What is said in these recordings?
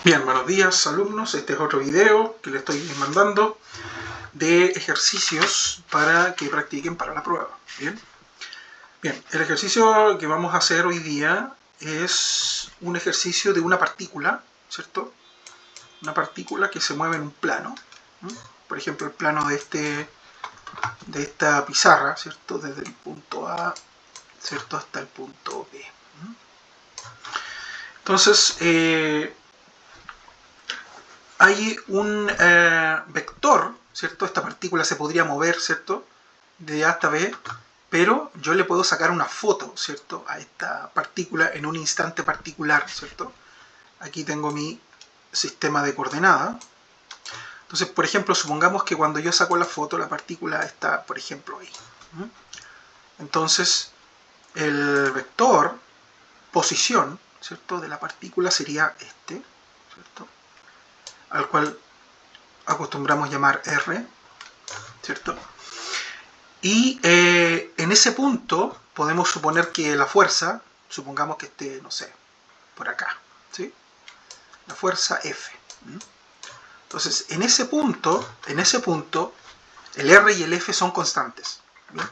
Bien, buenos días alumnos, este es otro video que les estoy mandando de ejercicios para que practiquen para la prueba. Bien, el ejercicio que vamos a hacer hoy día es un ejercicio de una partícula, ¿cierto? Una partícula que se mueve en un plano, ¿no? Por ejemplo, el plano de esta pizarra, ¿cierto? Desde el punto A, ¿cierto? Hasta el punto B. Entonces, hay un vector, ¿cierto? Esta partícula se podría mover, ¿cierto? De A hasta B, pero yo le puedo sacar una foto, ¿cierto? A esta partícula en un instante particular, ¿cierto? Aquí tengo mi sistema de coordenadas. Entonces, por ejemplo, supongamos que cuando yo saco la foto, la partícula está, por ejemplo, ahí. Entonces, el vector posición, ¿cierto? De la partícula sería este, ¿cierto? Al cual acostumbramos llamar R, ¿cierto? Y en ese punto podemos suponer que la fuerza, supongamos que esté, no sé, por acá, ¿sí? La fuerza F. Entonces, en ese punto, el R y el F son constantes, ¿bien?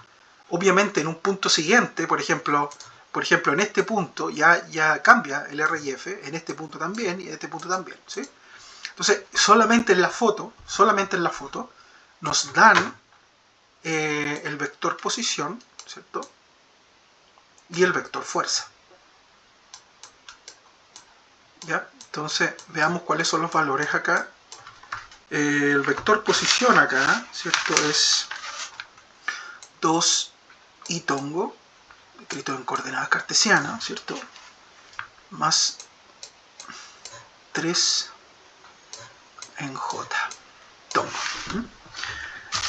Obviamente, en un punto siguiente, por ejemplo, en este punto ya cambia el R y F, en este punto también y en este punto también, ¿sí? Entonces, solamente en la foto nos dan el vector posición, ¿cierto? Y el vector fuerza. ¿Ya? Entonces, veamos cuáles son los valores acá. El vector posición acá, ¿cierto? Es 2 y tongo, escrito en coordenadas cartesianas, ¿cierto? Más 3 en J, tongo.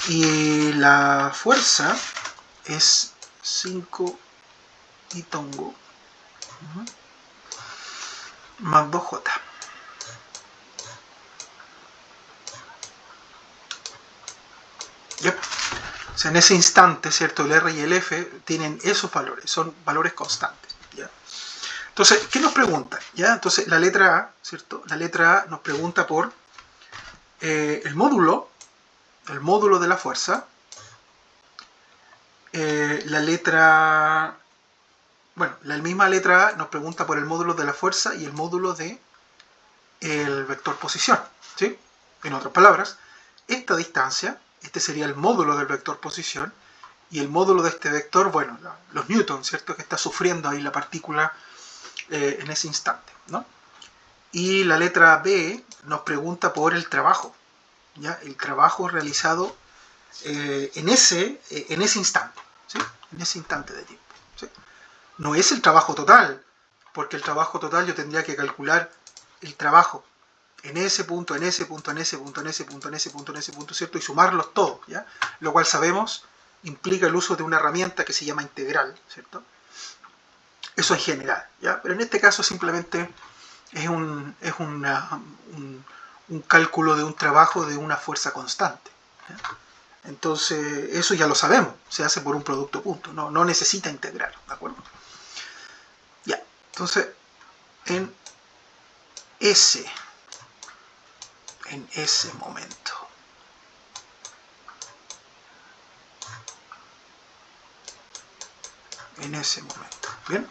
Y la fuerza es 5 y tongo más 2J. Yep. O sea, en ese instante, ¿cierto? El R y el F tienen esos valores, son valores constantes. ¿Ya? Entonces, ¿qué nos pregunta? ¿Ya? Entonces, la letra A, ¿cierto? La letra A nos pregunta por el módulo de la fuerza. La misma letra A nos pregunta por el módulo de la fuerza y el módulo de el vector posición, ¿sí? En otras palabras, esta distancia, este sería el módulo del vector posición, y el módulo de este vector, bueno, los newtons, ¿cierto? Que está sufriendo ahí la partícula en ese instante, ¿no? Y la letra B nos pregunta por el trabajo, ¿ya? El trabajo realizado en ese instante, ¿sí? En ese instante de tiempo, ¿sí? No es el trabajo total, porque el trabajo total yo tendría que calcular el trabajo en ese punto, en ese punto, en ese punto, en ese punto, en ese punto, en ese punto, ¿cierto? Y sumarlos todos, ¿ya? Lo cual sabemos implica el uso de una herramienta que se llama integral, ¿cierto? Eso en general, ¿ya? Pero en este caso simplemente es un cálculo de un trabajo de una fuerza constante, ¿ya? Entonces, eso ya lo sabemos, se hace por un producto punto, no necesita integrar, ¿de acuerdo? Ya, entonces, en ese momento, ¿bien?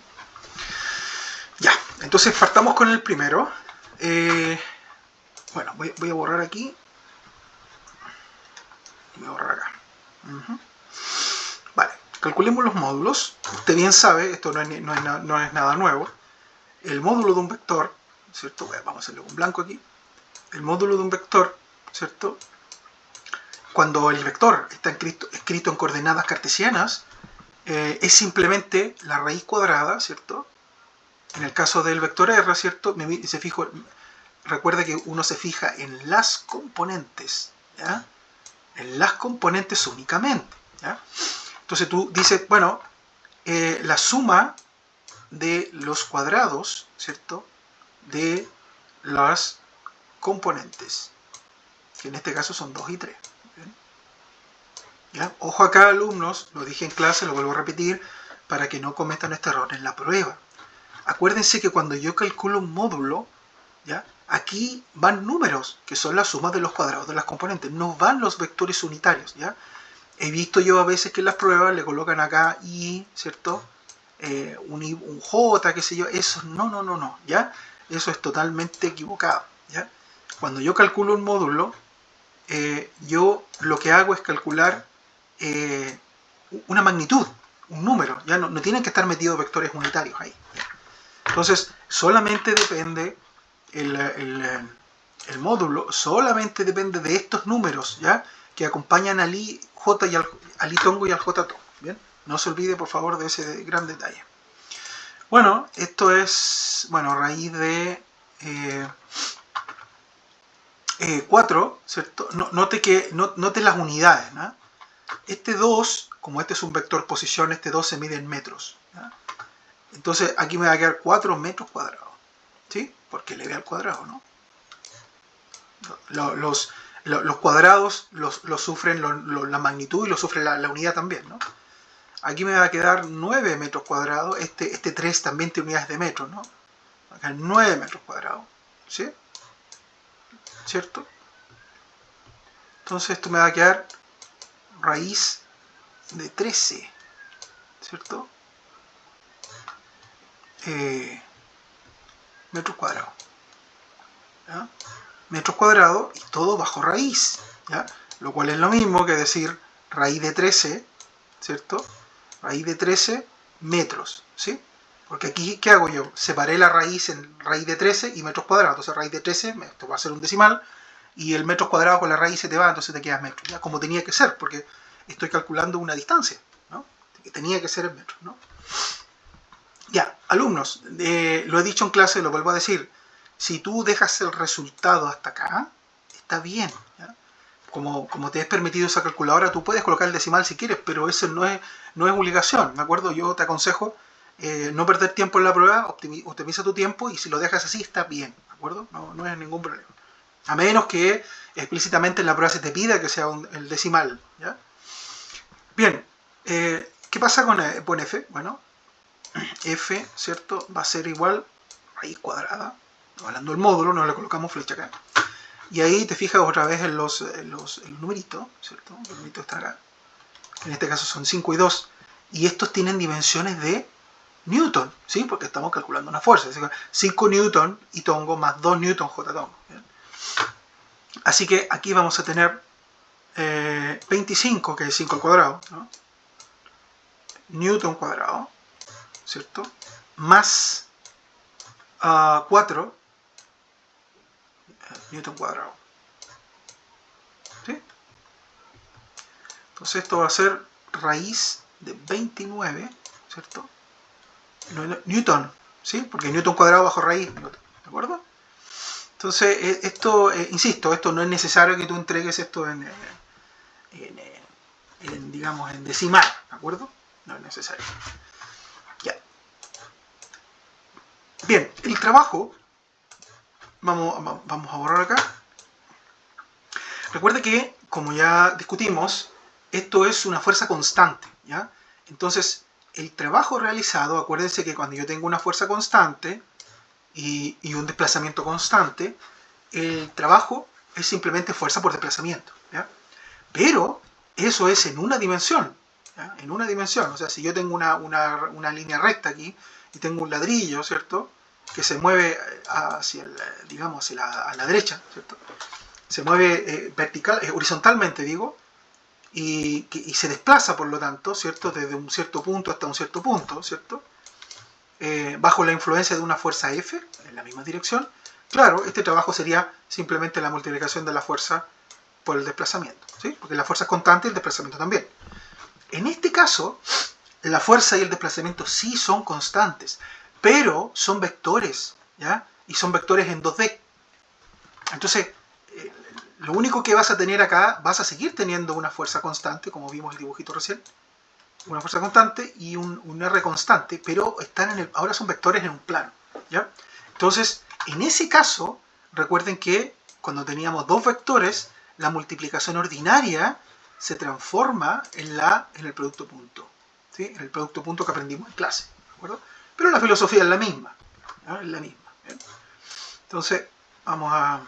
Ya, entonces partamos con el primero. Bueno, voy a borrar aquí. Voy a borrar acá. Vale, calculemos los módulos. Usted bien sabe, esto no es nada nuevo. El módulo de un vector, ¿cierto? Vamos a hacerle un blanco aquí. El módulo de un vector, ¿cierto? Cuando el vector está escrito en coordenadas cartesianas, es simplemente la raíz cuadrada, ¿cierto? En el caso del vector R, ¿cierto? Recuerda que uno se fija en las componentes, ¿ya? En las componentes únicamente, ¿ya? Entonces tú dices, bueno, la suma de los cuadrados, ¿cierto? De las componentes, que en este caso son 2 y 3. ¿Ya? Ojo acá, alumnos, lo dije en clase, lo vuelvo a repetir, para que no cometan este error en la prueba. Acuérdense que cuando yo calculo un módulo, ¿ya? aquí van números, que son las sumas de los cuadrados de las componentes, no van los vectores unitarios, ¿ya? He visto yo a veces que en las pruebas le colocan acá I, ¿cierto? Un J, qué sé yo, eso, no, ¿ya? Eso es totalmente equivocado, ¿ya? Cuando yo calculo un módulo, yo lo que hago es calcular una magnitud, un número, ya no tienen que estar metidos vectores unitarios ahí, ¿ya? Entonces, solamente depende el módulo, solamente depende de estos números, ¿ya? Que acompañan al I, J y al I tongo y al J tongo, ¿bien? No se olvide, por favor, de ese gran detalle. Bueno, esto es, raíz de 4, ¿cierto? Note las unidades, ¿no? Este 2, como este es un vector posición, este 2 se mide en metros, ¿no? Entonces aquí me va a quedar 4 metros cuadrados, ¿sí? Porque eleve al cuadrado, ¿no? Los cuadrados los sufren la magnitud y lo sufre la unidad también, ¿no? Aquí me va a quedar 9 metros cuadrados. Este 3 también tiene unidades de metros, ¿no? Acá 9 metros cuadrados, ¿sí? ¿Cierto? Entonces esto me va a quedar raíz de 13, ¿cierto? Metros cuadrados, ¿ya? Metros cuadrados y todo bajo raíz, ¿ya? Lo cual es lo mismo que decir raíz de 13, ¿cierto? Raíz de 13 metros, ¿sí? Porque aquí, ¿qué hago yo? Separé la raíz en raíz de 13 y metros cuadrados. Entonces raíz de 13, esto va a ser un decimal, y el metros cuadrados con la raíz se te va, entonces te quedas metros, ¿ya? Como tenía que ser, porque estoy calculando una distancia, ¿no? Tenía que ser en metros, ¿no? Ya, alumnos, lo he dicho en clase, lo vuelvo a decir, si tú dejas el resultado hasta acá, está bien, ¿ya? Como te es permitido esa calculadora, tú puedes colocar el decimal si quieres, pero eso no es obligación, ¿de acuerdo? Yo te aconsejo no perder tiempo en la prueba, optimiza tu tiempo, y si lo dejas así está bien, ¿de acuerdo? No es ningún problema. A menos que explícitamente en la prueba se te pida que sea el decimal, ¿ya? Bien, ¿qué pasa con f? Bueno, f, ¿cierto? Va a ser igual raíz cuadrada, hablando del módulo, no le colocamos flecha acá. Y ahí te fijas otra vez en los numeritos, ¿cierto? Los numeritos están acá. En este caso son 5 y 2. Y estos tienen dimensiones de Newton, ¿sí? Porque estamos calculando una fuerza. 5 Newton y tongo más 2 Newton J tongo, ¿bien? Así que aquí vamos a tener 25, que es 5 al cuadrado, ¿no? Newton cuadrado, ¿cierto? Más 4 Newton cuadrado, ¿sí? Entonces esto va a ser raíz de 29, ¿cierto? Newton, ¿sí? Porque Newton cuadrado bajo raíz, ¿de acuerdo? Entonces, esto, insisto, esto no es necesario que tú entregues esto digamos, en decimal, ¿de acuerdo? No es necesario. Ya. Bien, el trabajo, vamos a borrar acá. Recuerda que, como ya discutimos, esto es una fuerza constante, ¿ya? Entonces, el trabajo realizado, acuérdense que cuando yo tengo una fuerza constante y un desplazamiento constante, el trabajo es simplemente fuerza por desplazamiento, ¿ya? Pero eso es en una dimensión, ¿ya? En una dimensión. O sea, si yo tengo una línea recta aquí y tengo un ladrillo, ¿cierto?, que se mueve hacia, digamos, a la derecha, ¿cierto?, se mueve horizontalmente, digo, y se desplaza, por lo tanto, ¿cierto?, desde un cierto punto hasta un cierto punto, ¿cierto?, bajo la influencia de una fuerza F en la misma dirección. Claro, este trabajo sería simplemente la multiplicación de la fuerza por el desplazamiento, ¿sí? Porque la fuerza es constante y el desplazamiento también. En este caso, la fuerza y el desplazamiento sí son constantes, pero son vectores, ¿ya? Y son vectores en 2D. Entonces, lo único que vas a tener acá, vas a seguir teniendo una fuerza constante, como vimos en el dibujito recién, una fuerza constante y un R constante, pero ahora son vectores en un plano, ¿ya? Entonces, en ese caso, recuerden que cuando teníamos dos vectores, la multiplicación ordinaria se transforma en el producto punto, ¿sí? En el producto punto que aprendimos en clase, ¿de acuerdo? Pero la filosofía es la misma, ¿no? Es la misma, ¿bien? Entonces, vamos a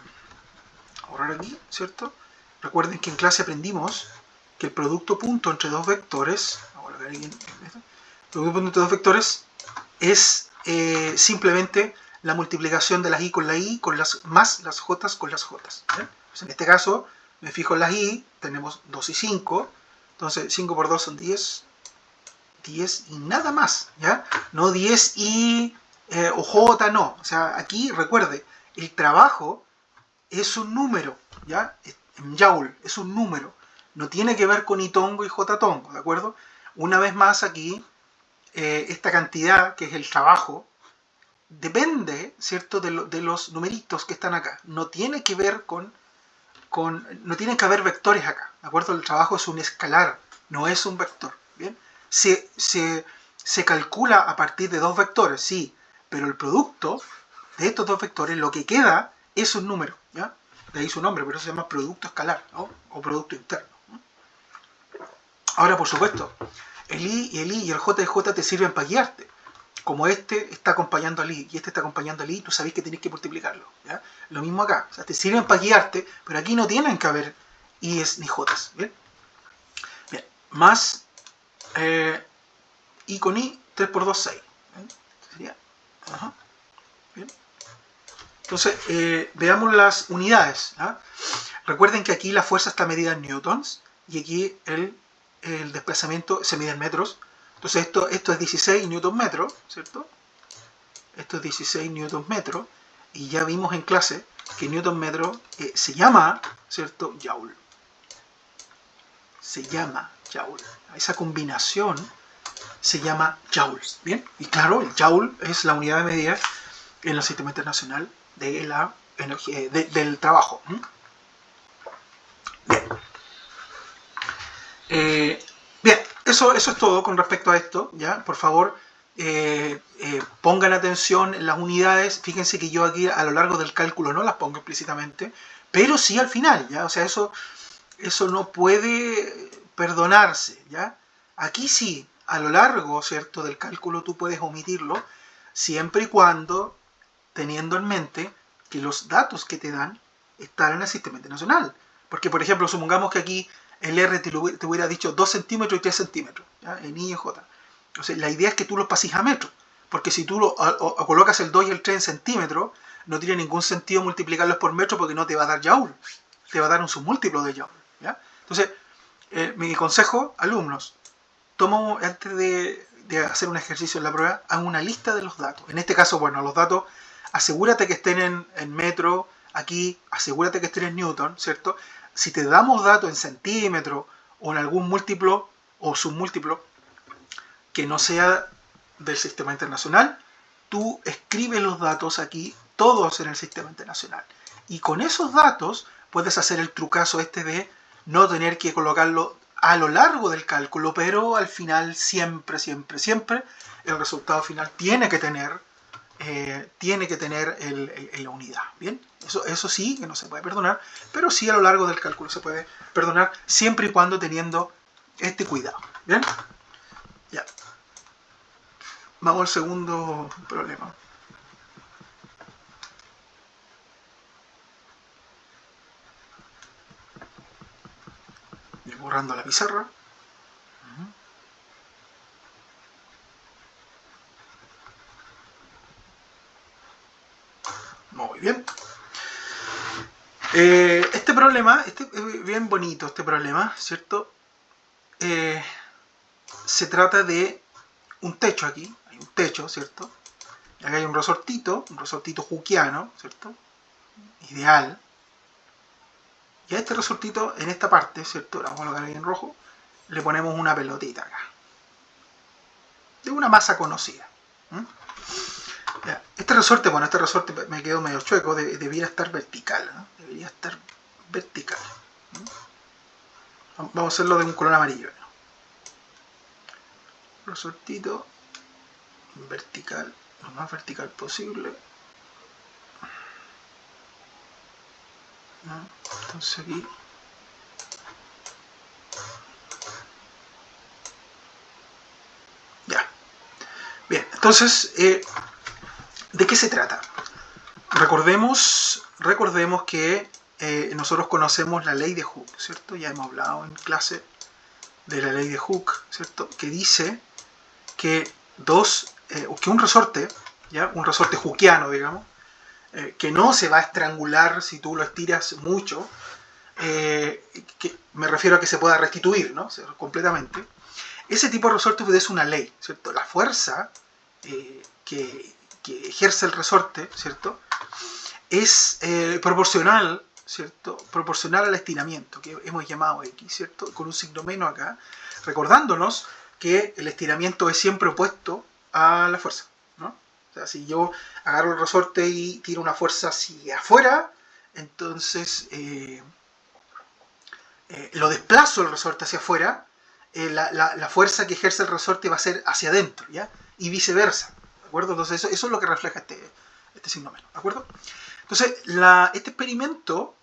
borrar aquí, ¿cierto? Recuerden que en clase aprendimos que el producto punto entre dos vectores, el producto punto entre dos vectores es simplemente la multiplicación de las i con la i más las j con las j. Pues en este caso, me fijo en las i, tenemos 2 y 5, entonces 5 por 2 son 10, 10 y nada más, ¿ya? No 10 y o j, no. O sea, aquí recuerde, el trabajo es un número, ¿ya? En Joule, es un número. No tiene que ver con itongo y jtongo, ¿de acuerdo? Una vez más aquí, esta cantidad, que es el trabajo, depende, ¿cierto?, de los numeritos que están acá. No tiene que ver no tienen que haber vectores acá, ¿de acuerdo? El trabajo es un escalar, no es un vector, ¿bien? Se calcula a partir de dos vectores, sí, pero el producto de estos dos vectores, lo que queda es un número, ¿ya? De ahí su nombre, pero eso se llama producto escalar, ¿no? O producto interno, ¿no? Ahora, por supuesto, el i y el j y j te sirven para guiarte. Como este está acompañando al i y este está acompañando al i, tú sabes que tienes que multiplicarlo, ¿ya? Lo mismo acá, o sea, te sirven para guiarte, pero aquí no tienen que haber i's ni j's, ¿bien? Bien, más i con i, 3 por 2, 6. ¿Bien? Sería, ajá. Bien. Entonces, veamos las unidades, ¿ya? Recuerden que aquí la fuerza está medida en newtons y aquí el desplazamiento se mide en metros. Entonces esto es 16 newton metro, ¿cierto? Esto es 16 newton metro y ya vimos en clase que newton metro se llama, ¿cierto?, joule. Se llama joule. Esa combinación se llama joules, ¿bien? Y claro, el joule es la unidad de medida en el sistema internacional de la energía, del trabajo. Bien. Bien, eso es todo con respecto a esto, ¿ya? Por favor, pongan atención en las unidades. Fíjense que yo aquí a lo largo del cálculo no las pongo explícitamente, pero sí al final, ¿ya? O sea, eso no puede perdonarse, ¿ya? Aquí sí, a lo largo, ¿cierto?, del cálculo tú puedes omitirlo, siempre y cuando teniendo en mente que los datos que te dan están en el sistema internacional. Porque, por ejemplo, supongamos que aquí el R te hubiera dicho 2 centímetros y 3 centímetros, ¿ya? En I y J. Entonces, la idea es que tú los pases a metros. Porque si tú colocas el 2 y el 3 en centímetros, no tiene ningún sentido multiplicarlos por metro porque no te va a dar joule. Te va a dar un submúltiplo de joule, ¿ya? Entonces, mi consejo, alumnos, antes de hacer un ejercicio en la prueba, hagan una lista de los datos. En este caso, bueno, los datos, asegúrate que estén en metro, aquí, asegúrate que estén en newton, ¿cierto? Si te damos datos en centímetros o en algún múltiplo o submúltiplo que no sea del sistema internacional, tú escribes los datos aquí, todos en el sistema internacional. Y con esos datos puedes hacer el trucazo este de no tener que colocarlo a lo largo del cálculo, pero al final siempre, siempre, siempre el resultado final tiene que tener la unidad, ¿bien? Eso sí que no se puede perdonar, pero sí a lo largo del cálculo se puede perdonar siempre y cuando teniendo este cuidado, ¿bien? Ya. Vamos al segundo problema. Borrando la pizarra. Muy bien. Este problema, es bien bonito este problema, ¿cierto? Se trata de un techo aquí, hay un techo, ¿cierto? Y acá hay un resortito hookeano, ¿cierto? Ideal. Y a este resortito, en esta parte, ¿cierto? La vamos a colocar ahí en rojo, le ponemos una pelotita acá. De una masa conocida. Ya. Este resorte me quedó medio chueco, debería estar vertical, ¿no? Debería estar vertical. Vamos a hacerlo de un color amarillo, ¿no? Resortito vertical, lo más vertical posible. ¿No? Entonces aquí ya. Bien, entonces, ¿de qué se trata? Recordemos recordemos que nosotros conocemos la ley de Hooke, ¿cierto? Ya hemos hablado en clase de la ley de Hooke, ¿cierto? Que dice que que un resorte, ¿ya? Un resorte hookeano, digamos, que no se va a estrangular si tú lo estiras mucho, que me refiero a que se pueda restituir, ¿no? Completamente. Ese tipo de resorte es una ley, ¿cierto? La fuerza que ejerce el resorte, ¿cierto? Es proporcional, ¿cierto? Proporcional al estiramiento, que hemos llamado X, ¿cierto? Con un signo menos acá, recordándonos que el estiramiento es siempre opuesto a la fuerza, ¿no? O sea, si yo agarro el resorte y tiro una fuerza hacia afuera, entonces lo desplazo el resorte hacia afuera, la fuerza que ejerce el resorte va a ser hacia adentro, ¿ya? Y viceversa, ¿de acuerdo? Entonces eso es lo que refleja este signo menos, ¿de acuerdo? Entonces, este experimento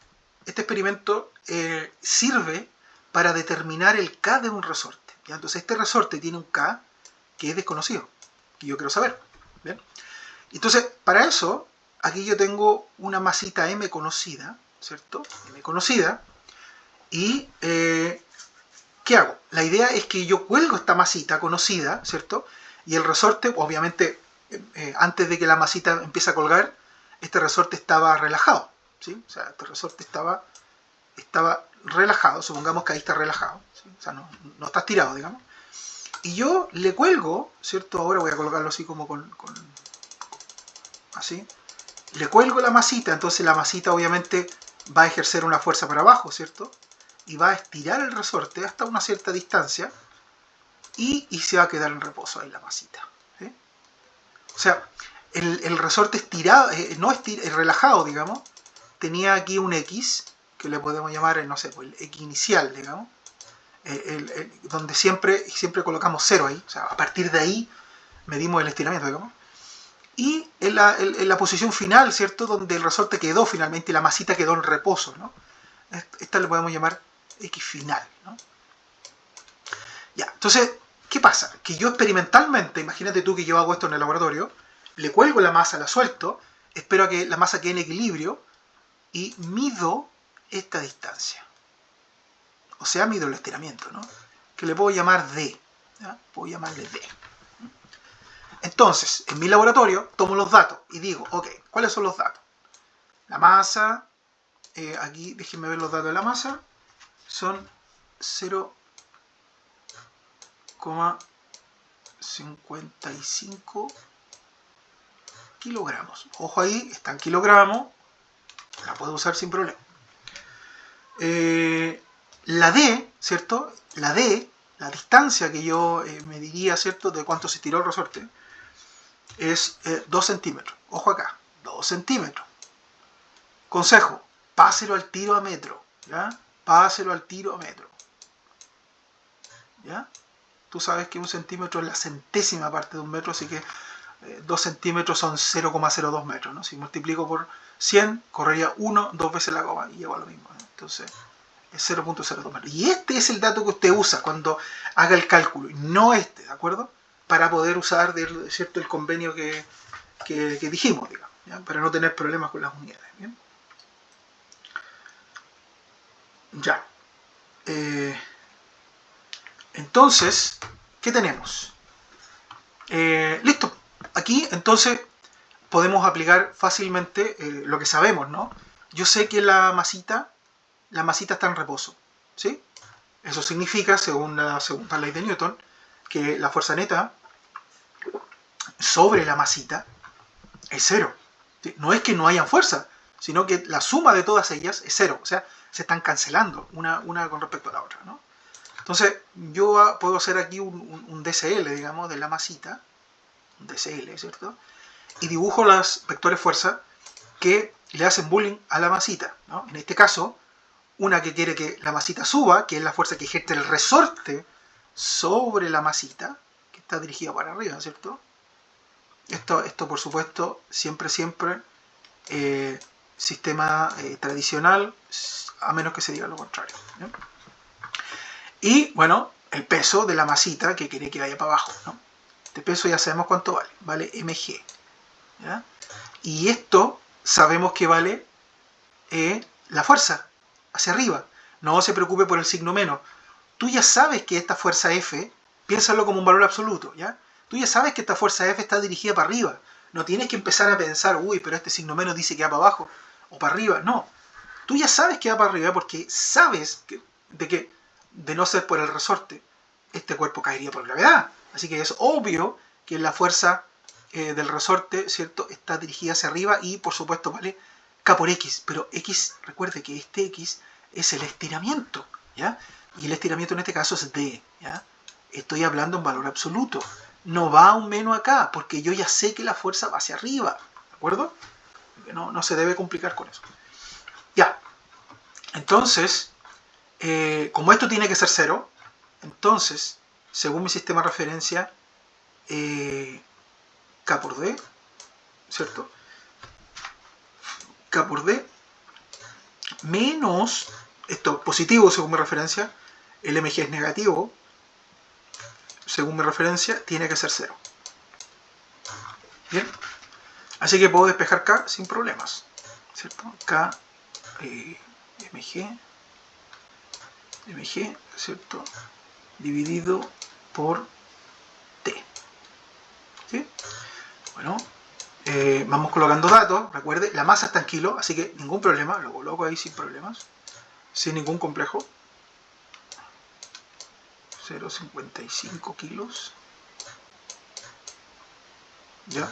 sirve para determinar el K de un resorte, ¿ya? Entonces este resorte tiene un K que es desconocido, que yo quiero saber, ¿bien? Entonces, para eso, aquí yo tengo una masita M conocida, ¿cierto? M conocida, y ¿qué hago? La idea es que yo cuelgo esta masita conocida, ¿cierto? Y el resorte, obviamente, antes de que la masita empiece a colgar, este resorte estaba relajado, ¿sí? O sea, este resorte estaba relajado, supongamos que ahí está relajado, ¿sí? O sea, no está estirado, digamos. Y yo le cuelgo, ¿cierto? Ahora voy a colocarlo así como así. Le cuelgo la masita, entonces la masita obviamente va a ejercer una fuerza para abajo, ¿cierto? Y va a estirar el resorte hasta una cierta distancia y se va a quedar en reposo ahí la masita, ¿sí? O sea, el resorte estirado, relajado, digamos, tenía aquí un X, que le podemos llamar, no sé, el X inicial, digamos, donde siempre colocamos 0 ahí, o sea, a partir de ahí medimos el estiramiento, digamos. Y en la posición final, ¿cierto? Donde el resorte quedó finalmente y la masita quedó en reposo, ¿no? Esta le podemos llamar X final, ¿no? Ya, entonces, ¿qué pasa? Que yo experimentalmente, imagínate tú que yo hago esto en el laboratorio, le cuelgo la masa, la suelto, espero a que la masa quede en equilibrio y mido esta distancia. O sea, mido el estiramiento, ¿no? Que le puedo llamar D. ¿Ya? Puedo llamarle D. Entonces, en mi laboratorio, tomo los datos y digo, ok, ¿cuáles son los datos? La masa, aquí déjenme ver los datos de la masa, son 0,55 kilogramos. Ojo ahí, está en kilogramos, la puedo usar sin problema. La D, ¿cierto? La D, la distancia que yo mediría, ¿cierto? De cuánto se tiró el resorte, es 2 centímetros. Ojo acá, 2 centímetros. Consejo, páselo al tiro a metro, ¿ya? Páselo al tiro a metro. ¿Ya? Tú sabes que 1 centímetro es la centésima parte de un metro, así que 2 centímetros son 0,02 metros, ¿no? Si multiplico por 100, correría 1, 2 veces la coma y llego a lo mismo, ¿no? Entonces, es 0,02 metros. Y este es el dato que usted usa cuando haga el cálculo, no este, ¿de acuerdo? Para poder usar, ¿cierto?, el convenio que dijimos, digamos, ¿ya? Para no tener problemas con las unidades, ¿bien? Ya. Entonces, ¿qué tenemos? Listo. Aquí, entonces, podemos aplicar fácilmente lo que sabemos, ¿no? Yo sé que la masita está en reposo, ¿sí? Eso significa, según la segunda ley de Newton, que la fuerza neta sobre la masita es 0. ¿Sí? No es que no hayan fuerza, sino que la suma de todas ellas es 0. O sea, se están cancelando una con respecto a la otra, ¿no? Entonces, yo puedo hacer aquí un DCL, digamos, de la masita, un DCL, ¿cierto? Y dibujo los vectores fuerza que le hacen bullying a la masita, ¿no? En este caso, una que quiere que la masita suba, que es la fuerza que ejerce el resorte sobre la masita, que está dirigida para arriba, ¿cierto? Esto por supuesto, siempre, sistema tradicional, a menos que se diga lo contrario, ¿no? Y, bueno, el peso de la masita que quiere que vaya para abajo, ¿no? Este peso ya sabemos cuánto vale, vale mg, ¿ya? Y esto sabemos que vale la fuerza hacia arriba. No se preocupe por el signo menos. Tú ya sabes que esta fuerza F, piénsalo como un valor absoluto, ¿ya? Tú ya sabes que esta fuerza F está dirigida para arriba. No tienes que empezar a pensar, uy, pero este signo menos dice que va para abajo o para arriba. No. Tú ya sabes que va para arriba porque sabes que de no ser por el resorte, este cuerpo caería por gravedad. Así que es obvio que la fuerza del resorte, ¿cierto?, está dirigida hacia arriba y, por supuesto, vale K por X. Pero X, recuerde que este X es el estiramiento, ¿ya? Y el estiramiento en este caso es D, ¿ya? Estoy hablando en valor absoluto. No va un menos acá, porque yo ya sé que la fuerza va hacia arriba, ¿de acuerdo? No se debe complicar con eso. Ya. Entonces, como esto tiene que ser 0, entonces, según mi sistema de referencia, K por D, ¿cierto? K por D menos, esto positivo según mi referencia, el mg es negativo, según mi referencia, tiene que ser 0. Bien, así que puedo despejar K sin problemas, ¿cierto? K, mg, ¿cierto? Dividido por T. ¿Sí? Bueno, vamos colocando datos. Recuerde, la masa está en kilos, así que ningún problema, lo coloco ahí sin problemas, sin ningún complejo. 0,55 kilos. ¿Ya?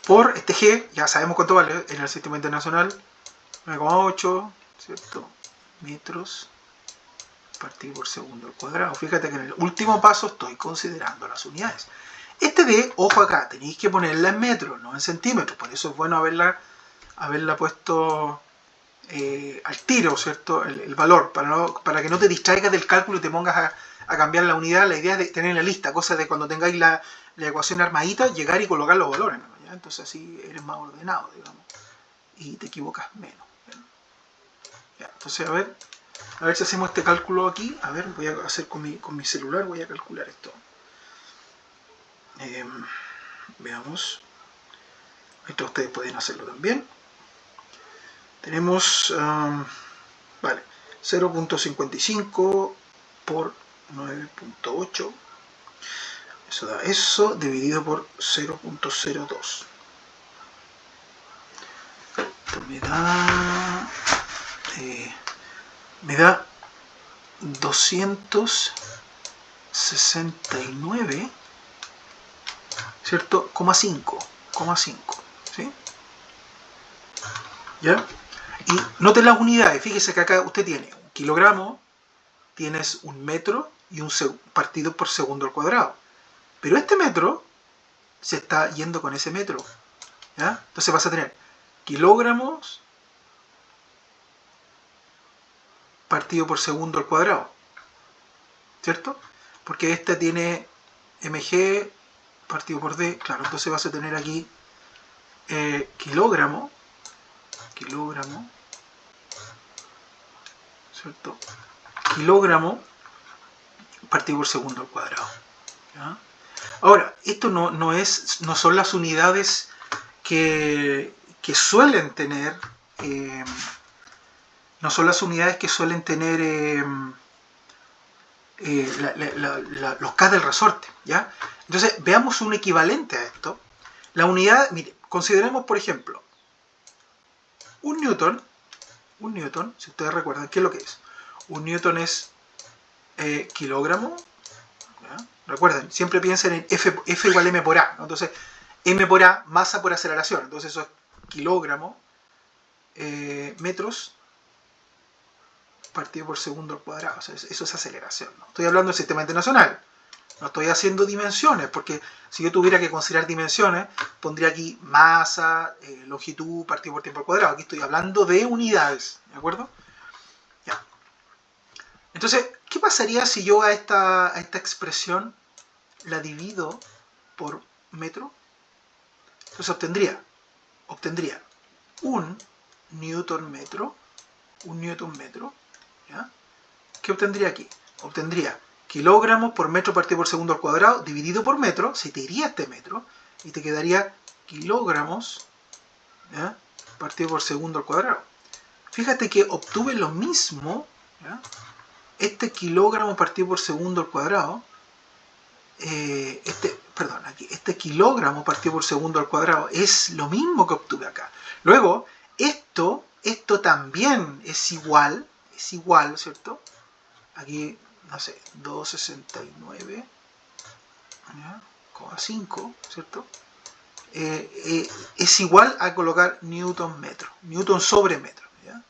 Por este G, ya sabemos cuánto vale en el sistema internacional, 9,8, ¿cierto? Metros partido por segundo al cuadrado. Fíjate que en el último paso estoy considerando las unidades. Este D, ojo acá, tenéis que ponerla en metros, no en centímetros. Por eso es bueno haberla puesto al tiro, ¿cierto? El valor, para que no te distraigas del cálculo y te pongas a cambiar la unidad. La idea es de tener la lista, cosa de cuando tengáis la ecuación armadita, llegar y colocar los valores, ¿no? ¿Ya? Entonces así eres más ordenado, digamos, y te equivocas menos. Ya, entonces a ver si hacemos este cálculo aquí. A ver, voy a hacer con mi celular, voy a calcular esto. Veamos. Esto ustedes pueden hacerlo también. Tenemos, vale, 0.55 por 9.8. Eso da eso, dividido por 0.02. Esto me da 269, ¿cierto? 5, ¿sí? ¿Ya? Y noten las unidades, fíjese que acá usted tiene un kilogramo, tienes un metro y un partido por segundo al cuadrado. Pero este metro se está yendo con ese metro, ¿ya? Entonces vas a tener kilogramos partido por segundo al cuadrado, ¿cierto? Porque este tiene mg partido por d, claro, entonces vas a tener aquí kilogramo, ¿cierto? Kilogramo partido por segundo al cuadrado, ¿ya? Ahora, esto no son las unidades que suelen tener, no son las unidades que suelen tener los K del resorte, ¿ya? Entonces, veamos un equivalente a esto. La unidad, mire, consideremos, por ejemplo, un newton, si ustedes recuerdan, ¿qué es lo que es? Un newton es kilogramo, ¿ya? Recuerden, siempre piensen en F igual M por A, ¿no? Entonces, M por A, masa por aceleración, entonces eso es kilogramo, metros, partido por segundo al cuadrado, o sea, eso es aceleración, ¿no? Estoy hablando del sistema internacional, no estoy haciendo dimensiones, porque si yo tuviera que considerar dimensiones, pondría aquí masa, longitud, partido por tiempo al cuadrado. Aquí estoy hablando de unidades, ¿de acuerdo? Ya. Entonces, ¿qué pasaría si yo a esta expresión la divido por metro? Entonces obtendría un newton metro, ¿ya? ¿Qué obtendría aquí? Obtendría kilogramos por metro partido por segundo al cuadrado dividido por metro, se te iría este metro y te quedaría kilogramos, ¿ya?, partido por segundo al cuadrado. fíjate que obtuve lo mismo, ¿ya? Este kilogramo partido por segundo al cuadrado, este kilogramo partido por segundo al cuadrado es lo mismo que obtuve acá. Luego, esto también es igual, ¿cierto? Aquí, no sé, 269,5, ¿cierto? Es igual a colocar newton metro, newton sobre metro, ¿ya?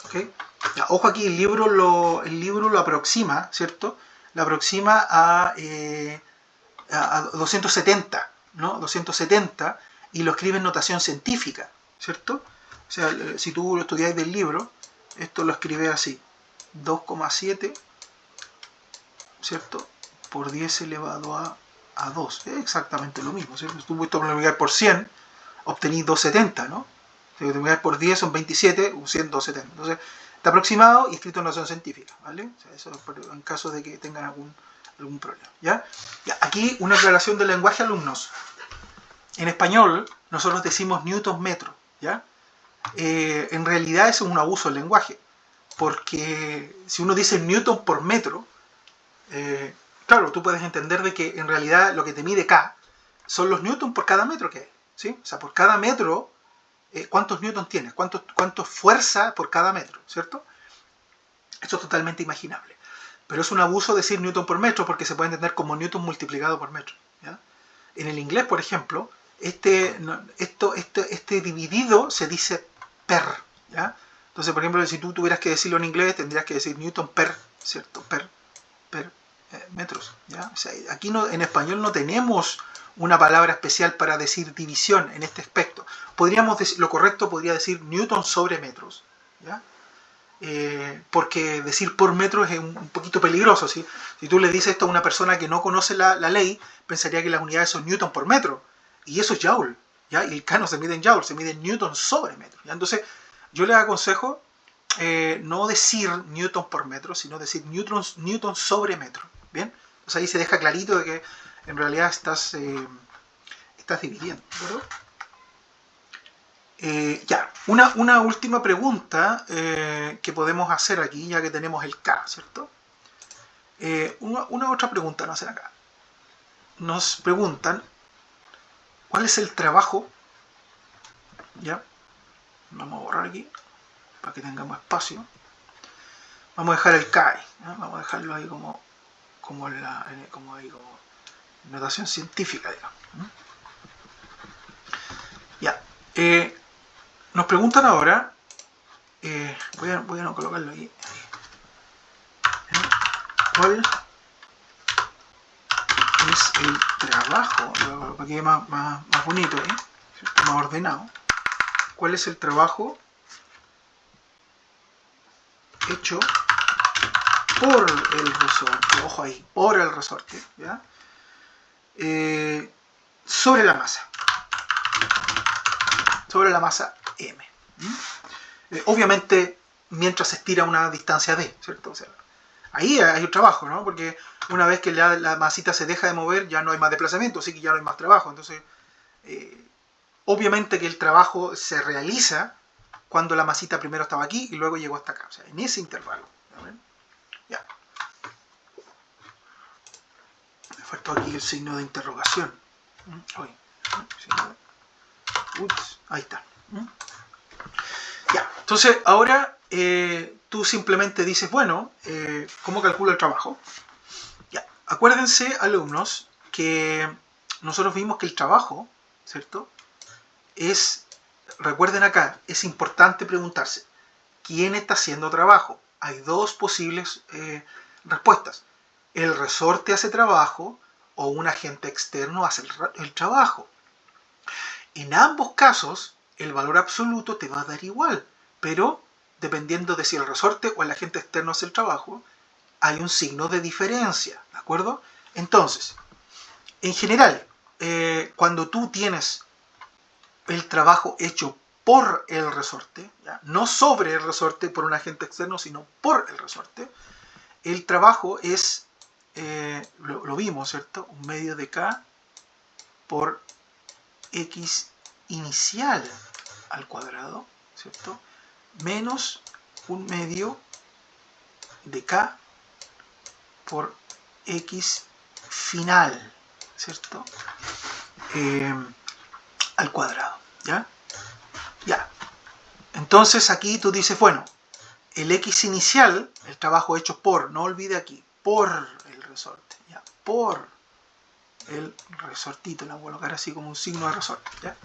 ¿Okay? Ya, ojo aquí, el libro lo aproxima, ¿cierto? Lo aproxima a 270, ¿no? 270, y lo escribe en notación científica, ¿cierto? O sea, si tú lo estudiáis del libro, esto lo escribe así, 2,7, ¿cierto? Por 10 elevado a 2, es exactamente lo mismo, ¿cierto? Si tú multiplicas por 100, obtenís 270, ¿no? Si multiplicas por 10 son 27, 100, 270. Entonces, está aproximado y escrito en notación científica, ¿vale? O sea, eso en caso de que tengan algún problema, ¿ya? Aquí una aclaración del lenguaje, alumnos. En español, nosotros decimos newton metro, ¿ya? En realidad eso es un abuso del lenguaje, porque si uno dice newton por metro, claro, tú puedes entender de que en realidad lo que te mide K son los newtons por cada metro que hay, ¿sí? O sea, por cada metro, ¿cuántos newtons tienes? ¿Cuánto fuerza por cada metro? ¿Cierto? Esto es totalmente imaginable. Pero es un abuso decir newton por metro porque se puede entender como newton multiplicado por metro, ¿ya? En el inglés, por ejemplo, este dividido se dice per, ¿ya? Entonces, por ejemplo, si tú tuvieras que decirlo en inglés, tendrías que decir newton per, ¿cierto? Per metros, ¿ya? O sea, aquí en español no tenemos una palabra especial para decir división en este aspecto. Lo correcto podría decir newton sobre metros, ¿ya? Porque decir por metro es un poquito peligroso, ¿sí? Si tú le dices esto a una persona que no conoce la ley, pensaría que las unidades son newton por metro, y eso es joule, ¿ya? Y el K no se mide en joule, se mide en newton sobre metro, ¿ya? Entonces yo les aconsejo no decir newton por metro, sino decir newton sobre metro, ¿bien? Entonces ahí se deja clarito de que en realidad estás dividiendo, ¿verdad? Ya, una última pregunta que podemos hacer aquí, ya que tenemos el K, ¿cierto? Una otra pregunta nos hacen acá. Nos preguntan, ¿cuál es el trabajo? Ya, vamos a borrar aquí, para que tengamos espacio. Vamos a dejar el K ahí, ¿ya? Vamos a dejarlo ahí como notación científica, digamos. Ya, nos preguntan ahora, voy a no colocarlo ahí. ¿Cuál es el trabajo? Para que quede más bonito, ¿cierto? Más ordenado. ¿Cuál es el trabajo hecho por el resorte? Ojo ahí, por el resorte, ¿ya? Sobre la masa. Sobre la masa M. Obviamente, mientras se estira una distancia D, ¿cierto? O sea, ahí hay un trabajo, ¿no? Porque una vez que la masita se deja de mover, ya no hay más desplazamiento, así que ya no hay más trabajo. Entonces, obviamente que el trabajo se realiza cuando la masita primero estaba aquí y luego llegó hasta acá. O sea, en ese intervalo. Ya. Me faltó aquí el signo de interrogación. Ups, ahí está. Ya, entonces ahora tú simplemente dices, bueno, ¿cómo calculo el trabajo? Ya, acuérdense, alumnos, que nosotros vimos que el trabajo, ¿cierto? Recuerden acá, es importante preguntarse, ¿quién está haciendo trabajo? Hay dos posibles respuestas. El resorte hace trabajo o un agente externo hace el trabajo. En ambos casos, el valor absoluto te va a dar igual, pero dependiendo de si el resorte o el agente externo hace el trabajo, hay un signo de diferencia, ¿de acuerdo? Entonces, en general, cuando tú tienes el trabajo hecho por el resorte, ¿ya? No sobre el resorte por un agente externo, sino por el resorte, el trabajo es, lo vimos, ¿cierto? Un medio de K por X inicial al cuadrado, ¿cierto? menos 1/2 de K por X final, ¿cierto? Al cuadrado, ¿ya? Ya. Entonces aquí tú dices, bueno, el X inicial, el trabajo hecho por, no olvide aquí, por el resorte, ¿ya? Por el resortito, lo voy a colocar así como un signo de resorte, ¿ya?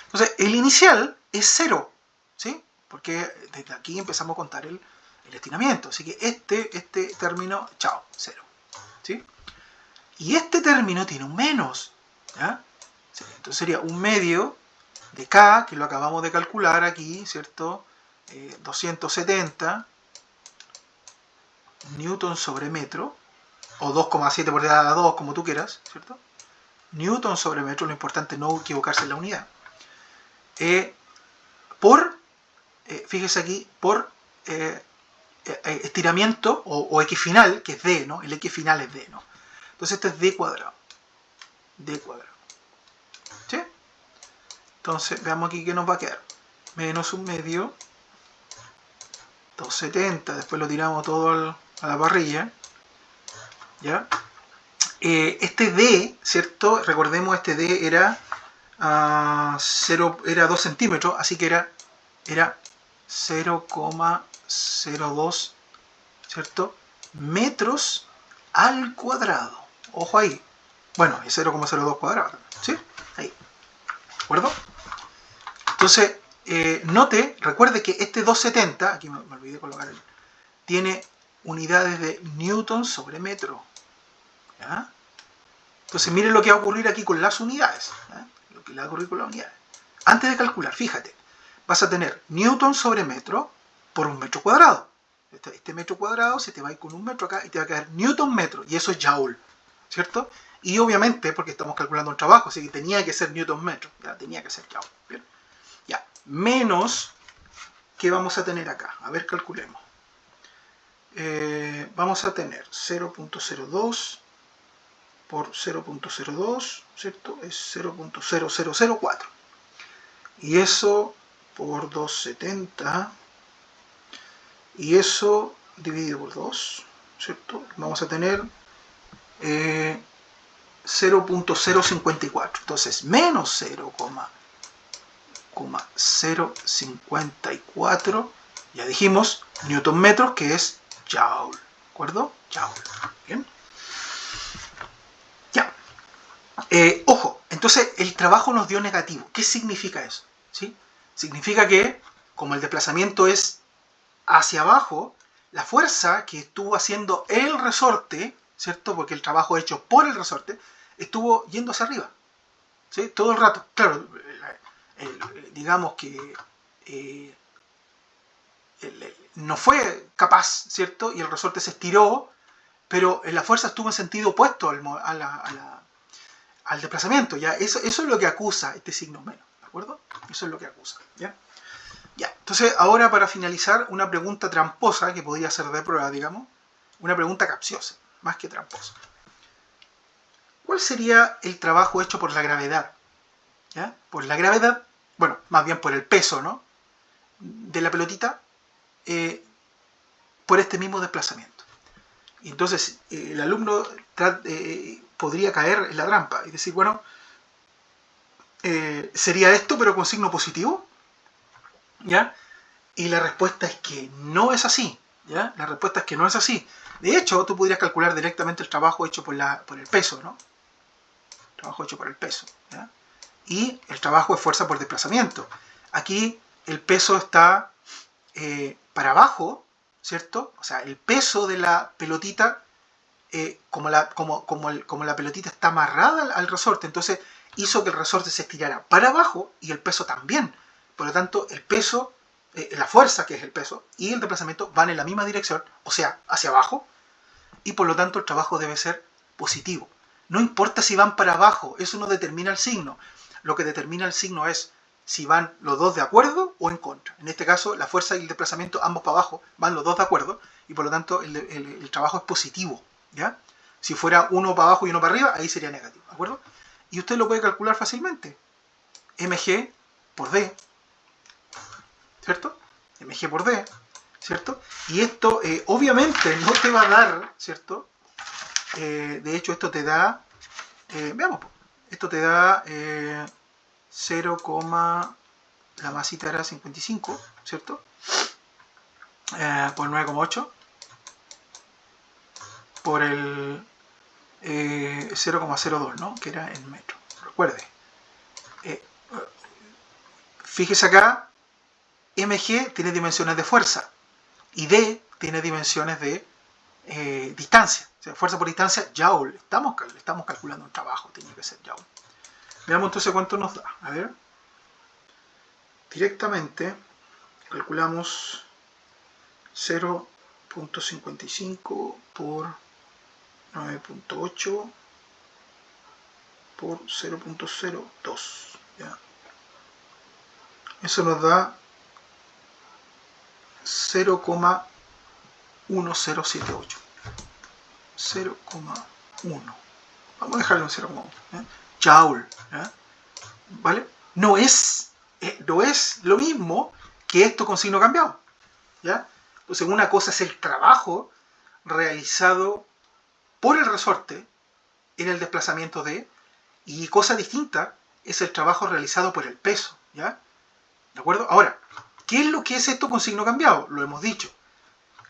Entonces, el inicial es 0, ¿sí? Porque desde aquí empezamos a contar el estiramiento, así que este término, chao, 0, ¿sí? Y este término tiene un menos, ¿ya? Entonces sería 1/2 de K, que lo acabamos de calcular aquí, ¿cierto? 270 newton sobre metro, o 2,7 por 2, como tú quieras, ¿cierto? Newton sobre metro, lo importante es no equivocarse en la unidad. Por, fíjese aquí, por estiramiento o X final, que es D, ¿no? El X final es D, ¿no? Entonces este es D cuadrado. D cuadrado. ¿Sí? Entonces, veamos aquí qué nos va a quedar. Menos 1/2, 270, después lo tiramos todo a la parrilla. ¿Ya? Este D, ¿cierto? Recordemos, este D era 2 centímetros, así que era 0,02, ¿cierto? Metros al cuadrado. Ojo ahí. Bueno, es 0,02 cuadrado, ¿sí? Ahí. ¿De acuerdo? Entonces, note, recuerde que este 270, aquí me olvidé colocar tiene unidades de newton sobre metro. ¿Ya? Entonces, miren lo que va a ocurrir aquí con las unidades. ¿Ya? Lo que le va a ocurrir con las unidades. Antes de calcular, fíjate, vas a tener newton sobre metro por un metro cuadrado. Este metro cuadrado se te va a ir con un metro acá y te va a quedar newton metro, y eso es joule, ¿cierto? Y obviamente, porque estamos calculando un trabajo, así que tenía que ser newton metro, ya tenía que ser joule. ¿Bien? Ya, menos, ¿qué vamos a tener acá? A ver, calculemos. Vamos a tener 0.02 por 0.02, ¿cierto? Es 0.0004. Y eso por 270. Y eso dividido por 2, ¿cierto? Vamos a tener 0.054. Entonces, menos 0,054. Ya dijimos, newton metros, que es joule. ¿De acuerdo? Joule. Bien. Ya. Ojo, entonces el trabajo nos dio negativo. ¿Qué significa eso? ¿Sí? Significa que, como el desplazamiento es hacia abajo, la fuerza que estuvo haciendo el resorte, ¿cierto? Porque el trabajo hecho por el resorte estuvo yendo hacia arriba, ¿sí? Todo el rato. Claro, digamos que no fue capaz, ¿cierto? Y el resorte se estiró, pero la fuerza estuvo en sentido opuesto al desplazamiento, ¿ya? Eso es lo que acusa este signo menos, ¿de acuerdo? Eso es lo que acusa, ¿ya? Ya, entonces ahora para finalizar, una pregunta tramposa que podría ser de prueba, digamos, una pregunta capciosa, más que tramposa. ¿Cuál sería el trabajo hecho por la gravedad? ¿Ya? Por la gravedad, bueno, más bien por el peso, ¿no? De la pelotita, por este mismo desplazamiento. Y entonces el alumno podría caer en la trampa y decir, bueno, ¿sería esto pero con signo positivo? ¿Ya? Y la respuesta es que no es así, ¿ya? La respuesta es que no es así. De hecho, tú podrías calcular directamente el trabajo hecho por el peso, ¿no? El trabajo hecho por el peso, ¿ya? Y el trabajo es fuerza por desplazamiento. Aquí el peso está para abajo, ¿cierto? O sea, el peso de la pelotita, como la pelotita está amarrada al resorte, entonces hizo que el resorte se estirara para abajo y el peso también. Por lo tanto, el peso, la fuerza, que es el peso, y el desplazamiento van en la misma dirección, o sea, hacia abajo, y por lo tanto el trabajo debe ser positivo. No importa si van para abajo, eso no determina el signo. Lo que determina el signo es si van los dos de acuerdo o en contra. En este caso, la fuerza y el desplazamiento, ambos para abajo, van los dos de acuerdo, y por lo tanto el trabajo es positivo, ¿ya? Si fuera uno para abajo y uno para arriba, ahí sería negativo, ¿de acuerdo? Y usted lo puede calcular fácilmente. mg por d, ¿cierto? mg por d, ¿cierto? Y esto obviamente no te va a dar, ¿cierto? De hecho, esto te da, veamos, esto te da 0, la masita era 55, ¿cierto? Por 9,8 por el 0,02, ¿no? Que era en metro. Recuerde. Fíjese acá, mg tiene dimensiones de fuerza y d tiene dimensiones de distancia. O sea, fuerza por distancia, joule. Estamos calculando un trabajo, tiene que ser joule. Veamos entonces cuánto nos da. A ver. Directamente calculamos 0.55 por 9.8 por 0.02. ¿Ya? Eso nos da 0,1078. 0,1. Vamos a dejarlo en 0,1. Joule. ¿Ya? ¿Vale? No es lo mismo que esto con signo cambiado. ¿Ya? Entonces, una cosa es el trabajo realizado por el resorte en el desplazamiento D, y cosa distinta es el trabajo realizado por el peso. ¿Ya? ¿De acuerdo? Ahora, ¿qué es lo que es esto con signo cambiado? Lo hemos dicho.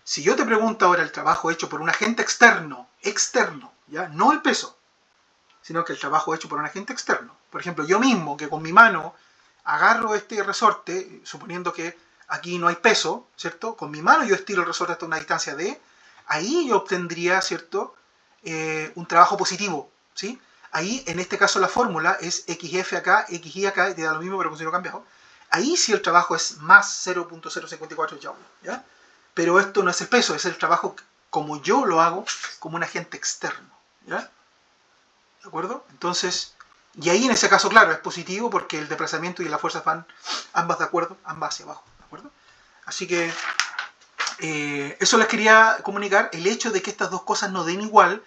Si yo te pregunto ahora el trabajo hecho por un agente externo, ¿ya? No el peso, sino que el trabajo hecho por un agente externo. Por ejemplo, yo mismo, que con mi mano agarro este resorte, suponiendo que aquí no hay peso, ¿cierto? Con mi mano yo estiro el resorte hasta una distancia D, ahí yo obtendría, ¿cierto? Un trabajo positivo, ¿sí? Ahí, en este caso, la fórmula es xf acá, xy acá, y te da lo mismo, pero con signo cambiado. Ahí sí el trabajo es más 0.054 joule, ¿ya? Pero esto no es el peso, es el trabajo como yo lo hago como un agente externo, ¿ya? ¿De acuerdo? Entonces, y ahí en ese caso, claro, es positivo porque el desplazamiento y la fuerza van ambas de acuerdo, ambas hacia abajo, ¿de acuerdo? Así que eso les quería comunicar. El hecho de que estas dos cosas no den igual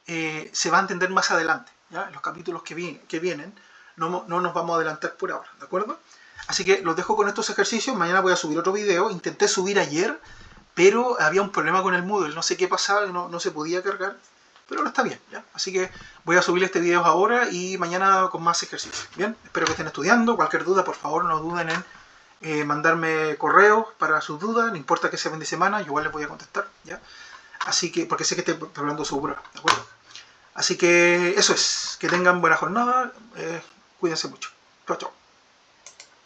se va a entender más adelante, ¿ya? En los capítulos que vienen no nos vamos a adelantar por ahora, ¿de acuerdo? Así que los dejo con estos ejercicios. Mañana voy a subir otro video. Intenté subir ayer, pero había un problema con el Moodle. No sé qué pasaba, no se podía cargar, pero ahora está bien, ¿ya? Así que voy a subir este video ahora y mañana con más ejercicios. Bien, espero que estén estudiando. Cualquier duda, por favor, no duden en mandarme correos para sus dudas. No importa que sea fin de semana, yo igual les voy a contestar, ¿ya? Así que, porque sé que estoy hablando su prueba, ¿de acuerdo? Así que eso es. Que tengan buena jornada. Cuídense mucho. Chao, chao.